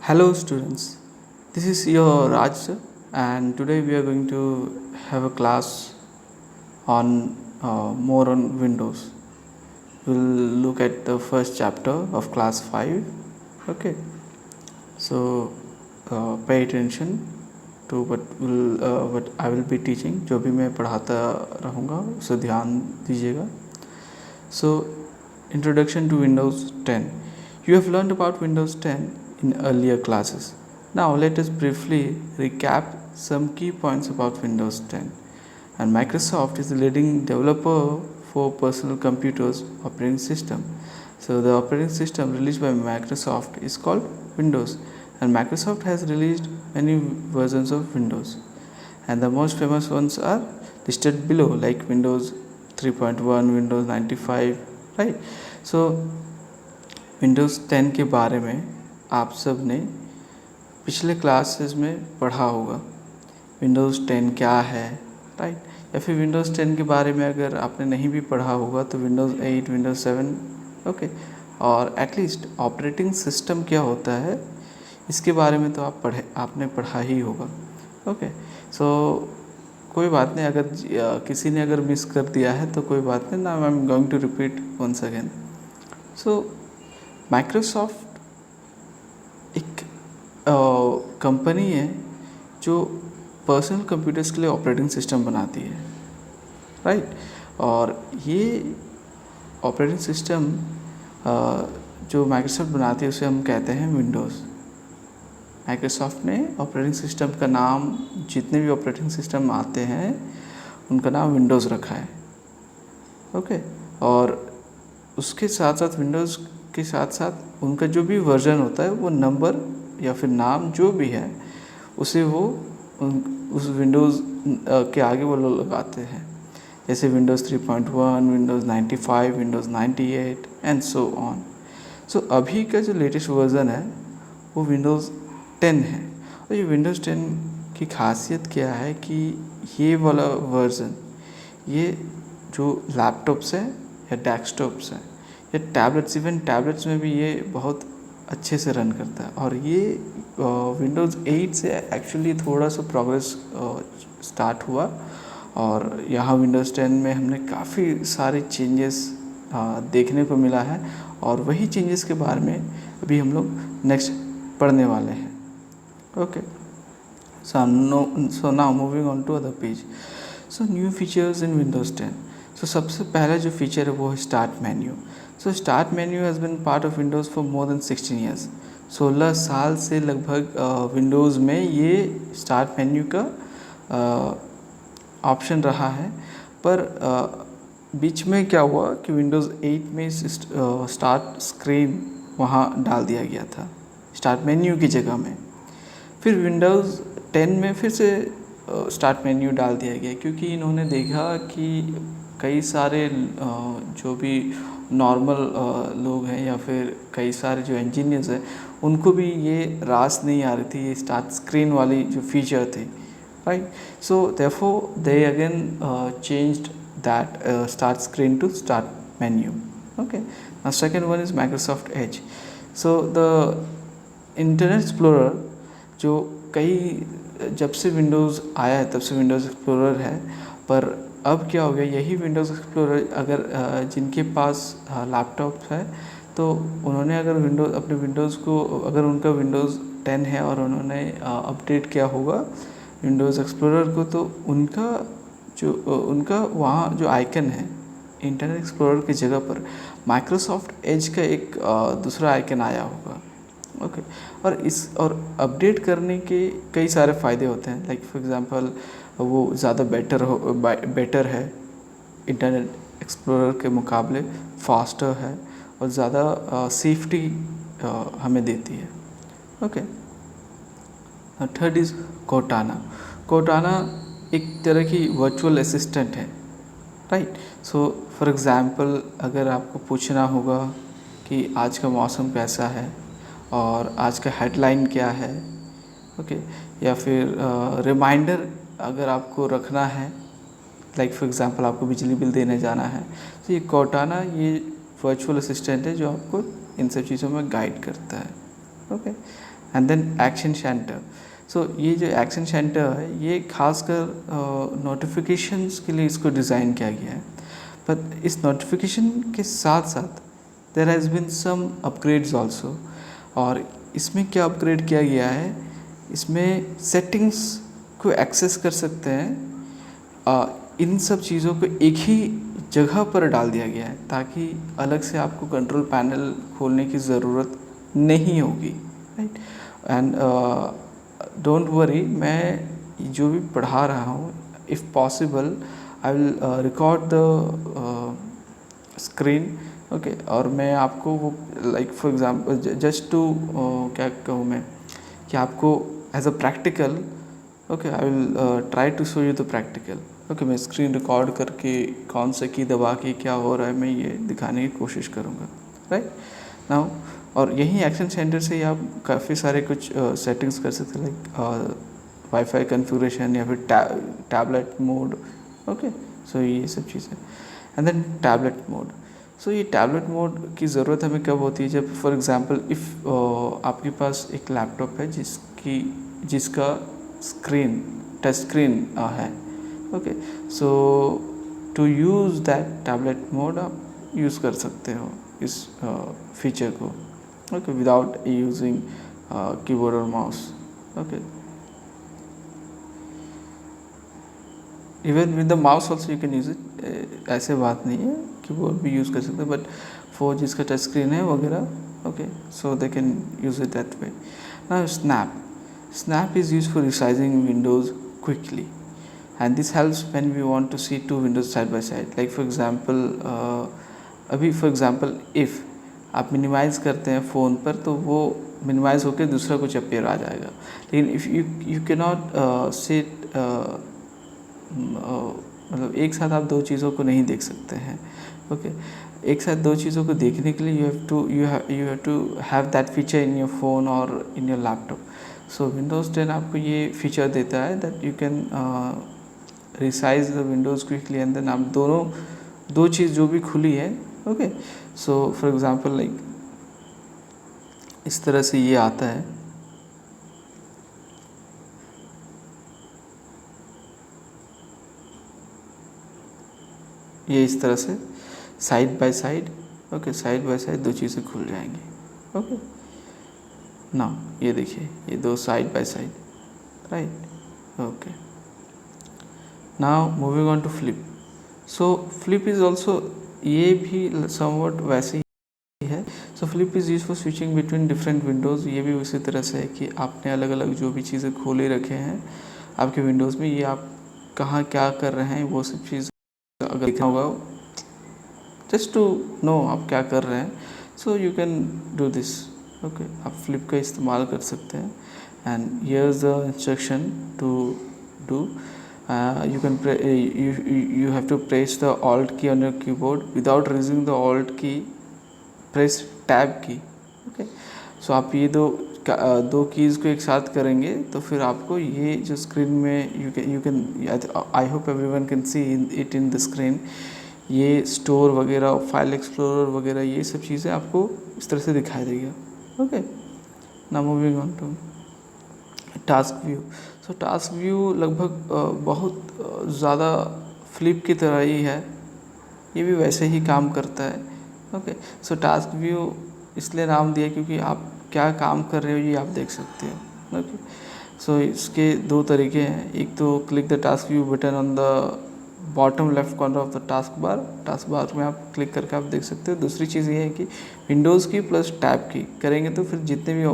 Hello students, this is your Raj sir, and today we are going to have a class on more on Windows. We'll look at the first chapter of class 5. Okay, so pay attention to what I will be teaching. जो भी मैं पढ़ाता रहूँगा उसे ध्यान दीजिएगा. So introduction to Windows 10. You have learned about Windows 10 in earlier classes. Now let us briefly recap some key points about Windows 10. And Microsoft is the leading developer for personal computers operating system. So the operating system released by Microsoft is called Windows, and Microsoft has released many versions of Windows, and the most famous ones are listed below, like Windows 3.1, Windows 95, right? So Windows 10 के बारे में आप सब ने पिछले classes में पढ़ा होगा. विंडोज़ 10 क्या है, राइट? या फिर विंडोज़ 10 के बारे में अगर आपने नहीं भी पढ़ा होगा तो विंडोज़ 8, विंडोज़ 7, ओके, और एटलीस्ट ऑपरेटिंग सिस्टम क्या होता है इसके बारे में तो आपने पढ़ा ही होगा. ओके, सो कोई बात नहीं, अगर किसी ने अगर मिस कर दिया है तो कोई बात नहीं. Now I am going to repeat once again. So Microsoft एक कंपनी है जो पर्सनल कंप्यूटर्स के लिए ऑपरेटिंग सिस्टम बनाती है, राइट? और ये ऑपरेटिंग सिस्टम जो माइक्रोसॉफ्ट बनाती है उसे हम कहते हैं विंडोज़. माइक्रोसॉफ्ट ने ऑपरेटिंग सिस्टम का नाम, जितने भी ऑपरेटिंग सिस्टम आते हैं उनका नाम विंडोज़ रखा है. ओके, और उसके साथ साथ विंडोज़ के साथ साथ उनका जो भी वर्जन होता है वो नंबर या फिर नाम जो भी है उसे वो उस विंडोज़ के आगे वो लोग लगाते हैं, जैसे Windows 3.1, Windows 95, Windows 98 and so on. So अभी का जो लेटेस्ट वर्ज़न है वो विंडोज़ 10 है. और ये विंडोज़ 10 की खासियत क्या है कि ये वाला वर्ज़न ये जो लैपटॉप्स है या डेस्कटॉप्स है या टैबलेट्स, इवन टैबलेट्स में भी ये बहुत अच्छे से रन करता है. और ये विंडोज़ 8 से एक्चुअली थोड़ा सा प्रोग्रेस स्टार्ट हुआ, और यहाँ विंडोज़ 10 में हमने काफ़ी सारे चेंजेस देखने को मिला है, और वही चेंजेस के बारे में अभी हम लोग नेक्स्ट पढ़ने वाले हैं. Okay, so now moving on to other page. So new features in Windows 10. So सबसे पहला जो फीचर है वो है start menu. So start menu has been part of Windows for more than 16 years. 16 साल से लगभग विंडोज़ में ये स्टार्ट मेन्यू का ऑप्शन रहा है. पर बीच में क्या हुआ कि विंडोज़ 8 में स्टार्ट स्क्रीन वहाँ डाल दिया गया था स्टार्ट मेन्यू की जगह में. फिर विंडोज़ 10 में फिर से स्टार्ट मेन्यू डाल दिया गया, क्योंकि इन्होंने देखा कि कई सारे जो भी नॉर्मल लोग हैं या फिर कई सारे जो इंजीनियर्स हैं उनको भी ये रास नहीं आ रही थी ये स्टार्ट स्क्रीन वाली जो फीचर थी, right? So therefore they again changed that start screen to start menu. Okay, now second one is Microsoft Edge. So the Internet Explorer जो जब से विंडोज़ आया है तब से विंडोज़ एक्सप्लोरर है, पर अब क्या हो गया, यही विंडोज़ एक्सप्लोरर अगर जिनके पास लैपटॉप है तो उन्होंने अगर अपने विंडोज़ को, अगर उनका विंडोज़ 10 है और उन्होंने अपडेट किया होगा विंडोज़ एक्सप्लोरर को, तो उनका वहाँ जो आइकन है इंटरनेट एक्सप्लोरर की जगह पर माइक्रोसॉफ्ट एज का एक दूसरा आइकन आया होगा. ओके, और अपडेट करने के कई सारे फ़ायदे होते हैं. लाइक फॉर एग्ज़ाम्पल वो ज़्यादा बेटर है इंटरनेट एक्सप्लोरर के मुकाबले, फास्टर है और ज़्यादा सेफ्टी हमें देती है. Okay, third is Cortana. Cortana एक तरह की वर्चुअल असिस्टेंट है, राइट? सो फॉर एग्ज़ाम्पल अगर आपको पूछना होगा कि आज का मौसम कैसा है और आज का हेडलाइन क्या है, ओके, या फिर रिमाइंडर अगर आपको रखना है, लाइक फॉर एग्ज़ाम्पल आपको बिजली बिल देने जाना है, तो ये कोर्टाना ये वर्चुअल असिस्टेंट है जो आपको इन सब चीज़ों में गाइड करता है. Okay, and then action center. So ये जो एक्शन सेंटर है ये खासकर नोटिफिकेशंस के लिए इसको डिज़ाइन किया गया है। पर इस नोटिफिकेशन के साथ साथ there has been some upgrades also. और इसमें क्या अपग्रेड किया गया है, इसमें सेटिंग्स को एक्सेस कर सकते हैं। इन सब चीज़ों को एक ही जगह पर डाल दिया गया है ताकि अलग से आपको कंट्रोल पैनल खोलने की ज़रूरत नहीं होगी, राइट। एंड डोंट वरी, मैं जो भी पढ़ा रहा हूँ, if possible I will record the screen, okay. और मैं आपको वो like for example just to क्या कहूँ मैं कि आपको as a practical, okay, I will try to show you the practical, okay. मैं स्क्रीन रिकॉर्ड करके कौन सा की दबा के क्या हो रहा है मैं ये दिखाने की कोशिश करूँगा, राइट नाउ। और यहीं एक्शन सेंटर से ही आप काफ़ी सारे कुछ सेटिंग्स कर सकते हैं, लाइक वाईफाई कन्फिग्रेशन या फिर टैबलेट मोड, ओके। सो ये सब चीज़ें। And then tablet mode. So ये टैबलेट मोड की ज़रूरत हमें कब होती है, जब फॉर एग्ज़ाम्पल इफ़ आपके पास एक लैपटॉप है जिसका स्क्रीन टच स्क्रीन है, okay. So to use that tablet mode आप यूज़ कर सकते हो इस फीचर को, ओके, विदाउट यूजिंग कीबोर्ड और mouse, okay. Even with the mouse also you can use it, ऐसे बात नहीं है, कीबोर्ड भी यूज़ कर सकते हैं, बट फॉर जिसका टच स्क्रीन है वगैरह, okay, so they can use it that way. Now snap is used for resizing windows quickly, and this helps when we want to see two windows side by side, like for example अभी for example if आप minimise करते हैं phone पर तो वो minimise होकर दूसरा कुछ अपीयर आ जाएगा। लेकिन if you can not set, मतलब एक साथ आप दो चीज़ों को नहीं देख सकते हैं, ओके। एक साथ दो चीज़ों को देखने के लिए you have to have that feature in your phone और in your laptop. So Windows 10 आपको ये फीचर देता है that you can resize the windows quickly, and then आप दो चीज़ जो भी खुली है, okay. So for example like इस तरह से ये आता है, ये इस तरह से side by side, okay, side by side दो चीज़ें खुल जाएंगी, ओके ना। ये देखिए ये दो side by side, right, okay. Now moving on to flip. So flip is also, ये भी समवट वैसे ही है। So flip is use for switching between different windows. ये भी उसी तरह से है कि आपने अलग अलग जो भी चीज़ें खोले रखे हैं आपके विंडोज़ में, ये आप कहाँ क्या कर रहे हैं वो सब चीज़ अगर देखना होगा, जस्ट टू नो आप क्या कर रहे हैं, so you can do this, okay. आप फ्लिप का इस्तेमाल कर सकते हैं। And here is the instruction to do. You can you have to press the alt key on your keyboard. Without raising the alt key, press tab key, okay. So आप ये दो keys को एक साथ करेंगे तो फिर आपको ये जो स्क्रीन में you can I hope everyone can see it in the screen, ये स्टोर वगैरह, फाइल एक्सप्लोरर वगैरह, ये सब चीज़ें आपको इस तरह से दिखाई देगा, okay. Now moving on to task view. So task view लगभग बहुत ज़्यादा फ्लिप की तरह ही है, ये भी वैसे ही काम करता है, ओके। सो टास्क व्यू इसलिए नाम दिया क्योंकि आप क्या काम कर रहे हो ये आप देख सकते हो, ओके। सो इसके दो तरीके हैं, एक तो click the task view button on the bottom left corner of the task bar में आप क्लिक करके आप देख सकते हो। दूसरी चीज़ ये है कि विंडोज़ की प्लस टैब की करेंगे तो फिर जितने भी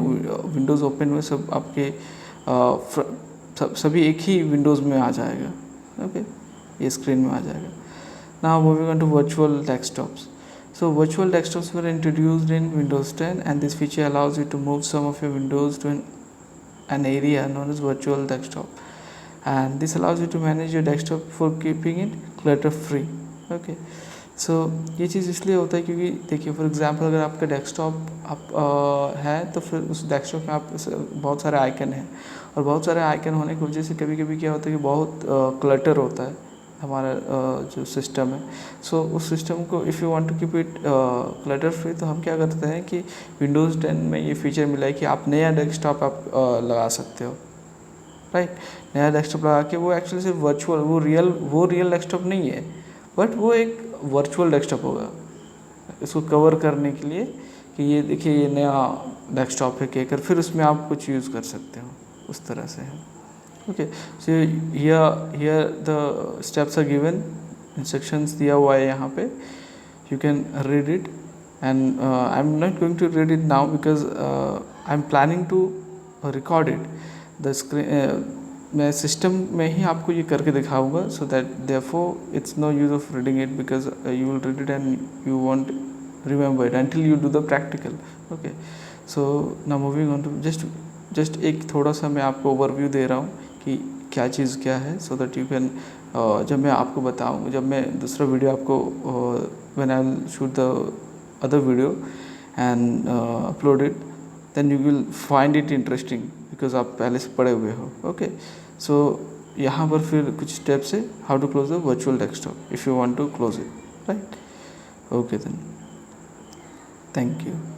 विंडोज़ ओपन हुए सब आपके सभी एक ही विंडोज़ में आ जाएगा, ओके, ये स्क्रीन में आ जाएगा। Now moving on to virtual desktops. So virtual desktops were introduced in Windows 10, and this feature allows you to move some of your windows to an area known as virtual desktop, and this allows you to manage your desktop for keeping it clutter free, okay. So ये चीज़ इसलिए होता है क्योंकि देखिए for example अगर आपका desktop है तो फिर उस डेस्कटॉप में आप बहुत सारे आइकन हैं, और बहुत सारे आइकन होने की वजह से कभी कभी क्या होता है कि बहुत क्लटर होता है, हमारा जो सिस्टम है। सो उस सिस्टम को if you want to keep it clutter free, तो हम क्या करते हैं कि विंडोज़ 10 में ये फीचर मिला है कि आप नया डेस्कटॉप आप लगा सकते हो, राइट। नया डेस्कटॉप लगा के वो एक्चुअली सिर्फ वर्चुअल, वो रियल डेस्कटॉप नहीं है, बट वो एक वर्चुअल डेस्कटॉप होगा इसको कवर करने के लिए कि ये देखिए ये नया डेस्कटॉप है कहकर फिर उसमें आप कुछ यूज़ कर सकते हो, उस तरह से है। Okay, so here the steps are given, instructions दिया हुआ है यहाँ पे, you can read it and I am not going to read it now because I am planning to record it the screen. मैं सिस्टम में ही आपको ये करके दिखाऊंगा, so that therefore it's no use of reading it because you will read it and you won't remember it until you do the practical. Okay, so now moving on to just एक थोड़ा सा मैं आपको overview दे रहा हूँ कि क्या चीज़ क्या है, सो दैट यू कैन जब मैं आपको बताऊँ, जब मैं दूसरा वीडियो आपको when I will shoot the other video and upload it, then you will find it interesting because आप पहले से पढ़े हुए हो। ओके, सो यहाँ पर फिर कुछ स्टेप्स है how to close the virtual desktop if you want to close it, right. Okay then, thank you.